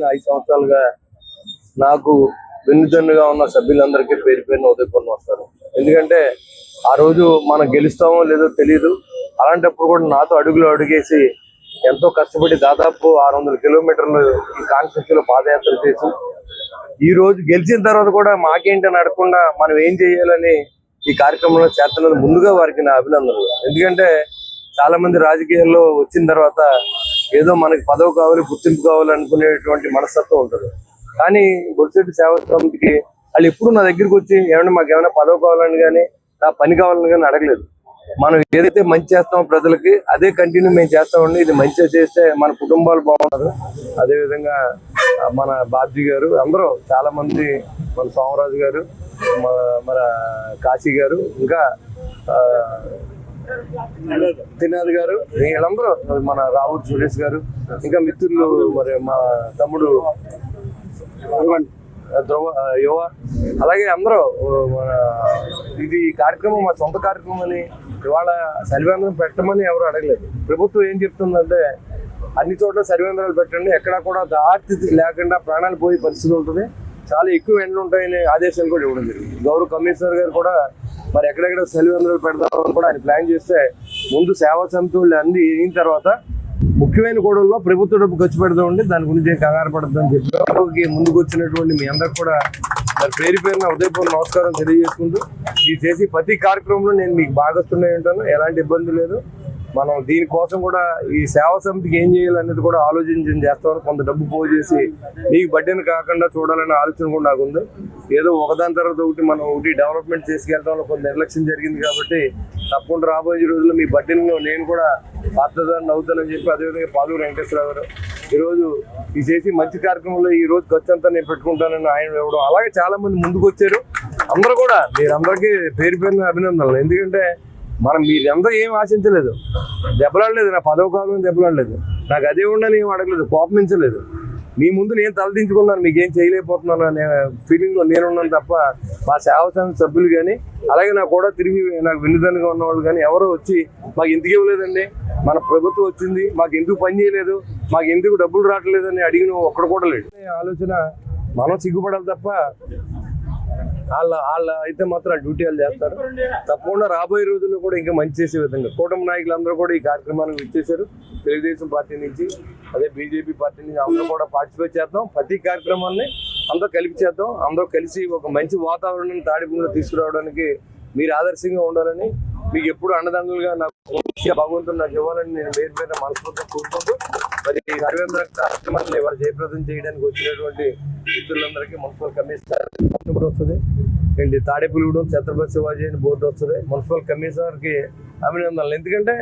5 సంవత్సరాలుగా నాకు వెన్నుదన్నుగా ఉన్న సభ్యులందరికీ పేరు పేరున ఉదయపూర్ణ వస్తారు. ఎందుకంటే ఆ రోజు మనం గెలుస్తామో లేదో తెలియదు. అలాంటప్పుడు కూడా నాతో అడుగులు అడుగేసి ఎంతో కష్టపడి దాదాపు 600 కిలోమీటర్లు ఈ కాన్స్టిట్యూన్సీలో పాదయాత్ర చేసి ఈ రోజు గెలిచిన తర్వాత కూడా మాకేంటని అడగకుండా మనం ఏం చేయాలని ఈ కార్యక్రమంలో చేస్తున్నది ముందుగా వారికి నా అభినందనలు. ఎందుకంటే చాలా మంది రాజకీయాల్లో వచ్చిన తర్వాత ఏదో మనకి పదవి కావాలి, గుర్తింపు కావాలి అనుకునేటువంటి మనస్తత్వం ఉంటుంది. కానీ బొలిశెట్టి సేవా సమితికి వాళ్ళు ఎప్పుడు నా దగ్గరికి వచ్చి ఏమైనా మాకు ఏమైనా పదవి కావాలని కానీ నా పని కావాలని కానీ అడగలేదు. మనం ఏదైతే మంచి చేస్తామో ప్రజలకి అదే కంటిన్యూ మేము చేస్తామండి. ఇది మంచిగా చేస్తే మన కుటుంబాలు బాగుంటారు. అదేవిధంగా మన బాబ్జీ గారు అందరూ చాలా మంది, మన సోమరాజు గారు, మన కాశీ గారు, ఇంకా తినాది గారు, వీళ్ళందరూ, మన రావుత్ సురేష్ గారు, ఇంకా మిత్రులు, మరి మా తమ్ముడు యువ, అలాగే అందరూ మన ఇది కార్యక్రమం మా సొంత కార్యక్రమం అని ఇవాళ సర్వేంద్రం పెట్టమని ఎవరు అడగలేదు. ప్రభుత్వం ఏం చెప్తుందంటే అన్ని చోట్ల సర్వేంద్రాలు పెట్టండి, ఎక్కడా కూడా దాటి లేకుండా ప్రాణాలు పోయే పరిస్థితి ఉంటుంది, చాలా ఎక్కువ ఎండలు ఉంటాయని ఆదేశాలు కూడా ఇవ్వడం జరిగింది. గౌరవ కమిషనర్ గారు కూడా మరి ఎక్కడెక్కడ సర్వేంద్రాలు పెడతామని కూడా ఆయన ప్లాన్ చేస్తే ముందు సేవా సమితి వాళ్ళు అన్ని అయిన తర్వాత ముఖ్యమైన గొడవల్లో ప్రభుత్వ డబ్బు ఖర్చు పెడదామండి, దాని గురించి కంగారు పడద్దని చెప్పి ముందుకు వచ్చినటువంటి మీ అందరికి కూడా మరి పేరు పేరున ఉదయపూర్ణ నమస్కారం తెలియజేసుకుంటూ ఈ చేసి ప్రతి కార్యక్రమంలో నేను మీకు భాగస్తున్నాయి ఉంటాను. ఎలాంటి ఇబ్బంది లేదు. మనం దీనికోసం కూడా ఈ సేవా సమితికి ఏం చేయాలనేది కూడా ఆలోచించి చేస్తామని కొంత డబ్బు పోగు చేసి మీకు బడ్డీని కాకుండా చూడాలనే ఆలోచన కూడా నాకు ఉంది. ఏదో ఒకదాని తర్వాత మనం ఒకటి డెవలప్మెంట్ చేసుకెళ్తామని కొంత నిర్లక్ష్యం జరిగింది కాబట్టి తప్పకుండా రాబోయే రోజుల్లో మీ బడ్డీలో నేను కూడా పాత్రదారుని అవుతానని చెప్పి, అదేవిధంగా పాలూరు వెంకటేశ్వరరావు గారు ఈరోజు ఈ చేసి మంచి కార్యక్రమంలో ఈ రోజు ఖర్చు అంతా నేను పెట్టుకుంటానని ఆయన ఇవ్వడం, అలాగే చాలా మంది ముందుకు వచ్చారు. అందరూ కూడా మీరందరికీ పేరు పేరున అభినందనలు. ఎందుకంటే మనం మీరందరూ ఏం ఆశించలేదు, దెబ్బలాడలేదు, నా పదవి కావాలని దెబ్బలాడలేదు, నాకు అదే ఉండని ఏం అడగలేదు, కోపమించలేదు. మీ ముందు నేను తలదించుకున్నాను, మీకు ఏం చేయలేకపోతున్నాను అనే ఫీలింగ్లో నేనున్నాను తప్ప మా సేవా సమితి సభ్యులు కానీ అలాగే నాకు కూడా తిరిగి నాకు వెన్నుదన్నుగా ఉన్నవాళ్ళు కానీ ఎవరో వచ్చి మాకు ఎందుకు ఇవ్వలేదండి, మన ప్రభుత్వం వచ్చింది మాకు ఎందుకు పని చేయలేదు, మాకు ఎందుకు డబ్బులు రావట్లేదని అడిగిన ఒక్కడ కూడా లేదు. ఆలోచన మనం సిగ్గుపడాలి తప్ప వాళ్ళ అయితే మాత్రం డ్యూటీ వాళ్ళు చేస్తారు. తప్పకుండా రాబోయే రోజుల్లో కూడా ఇంకా మంచి చేసే విధంగా కూటమి నాయకులందరూ కూడా ఈ కార్యక్రమానికి ఇచ్చేశారు. తెలుగుదేశం పార్టీ నుంచి, అదే బీజేపీ పార్టీ నుంచి అందరూ కూడా పార్టిసిపేట్ చేద్దాం. ప్రతి కార్యక్రమాన్ని అందరూ కలిపి చేద్దాం. అందరూ కలిసి ఒక మంచి వాతావరణాన్ని తాడిపూడిలో తీసుకురావడానికి మీరు ఆదర్శంగా ఉండాలని, మీకు ఎప్పుడు అండదండలుగా నాకు భగవంతుడు నాకు ఇవ్వాలని నేను వేరు వేరే మనస్ఫూర్తిగా కోరుకుంటూ మరి ఈ సర్వేంద్ర కార్యక్రమాన్ని ఇవాళ జయప్రదం చేయడానికి వచ్చినటువంటి మిత్రులందరికీ మున్సిపల్ కమిషనర్ వస్తుంది ఏంటి, తాడేపల్లిగూడెం ఛత్రపతి శివాజీ అని బోర్డు వస్తుంది. మున్సిపల్ కమిషనర్కి అభినందనలు. ఎందుకంటే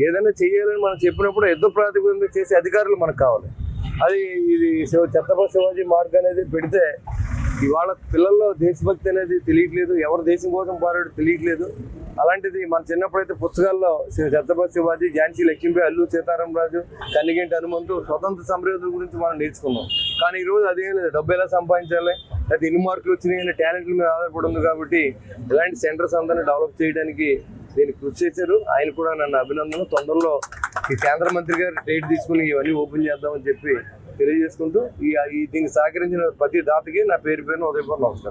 ఏదైనా చేయాలని మనం చెప్పినప్పుడు యుద్ధ ప్రాతిపదికన చేసే అధికారులు మనకు కావాలి. అది ఇది ఛత్రపతి శివాజీ మార్గ్ అనేది పెడితే ఇవాళ పిల్లల్లో దేశభక్తి అనేది తెలియట్లేదు, ఎవరు దేశం కోసం పోరాడు తెలియట్లేదు. అలాంటిది మన చిన్నప్పుడైతే పుస్తకాల్లో ఛత్రపతి శివాజీ, ఝాన్సీ లక్ష్మీబాయి, అల్లూరి సీతారామరాజు, కన్నిగంటి హనుమంతు, స్వతంత్ర సమరయోధుల గురించి మనం నేర్చుకున్నాం. కానీ ఈరోజు అదేం లేదు, డబ్బు ఎలా సంపాదించాలి, లేదా ఎన్ని మార్కులు వచ్చినాయి టాలెంట్ల మీద ఆధారపడి ఉంది. కాబట్టి ఇలాంటి సెంటర్స్ అందరినీ డెవలప్ చేయడానికి దీన్ని కృషి చేశారు. ఆయన కూడా నన్ను అభినందనలు. తొందరలో ఈ కేంద్ర మంత్రి గారు డేట్ తీసుకుని ఇవన్నీ ఓపెన్ చేద్దామని చెప్పి తెలియజేసుకుంటూ దీనికి సహకరించిన ప్రతి దాతకి నా పేరు పేరున ఉదయపూర్ణ నమస్కారం.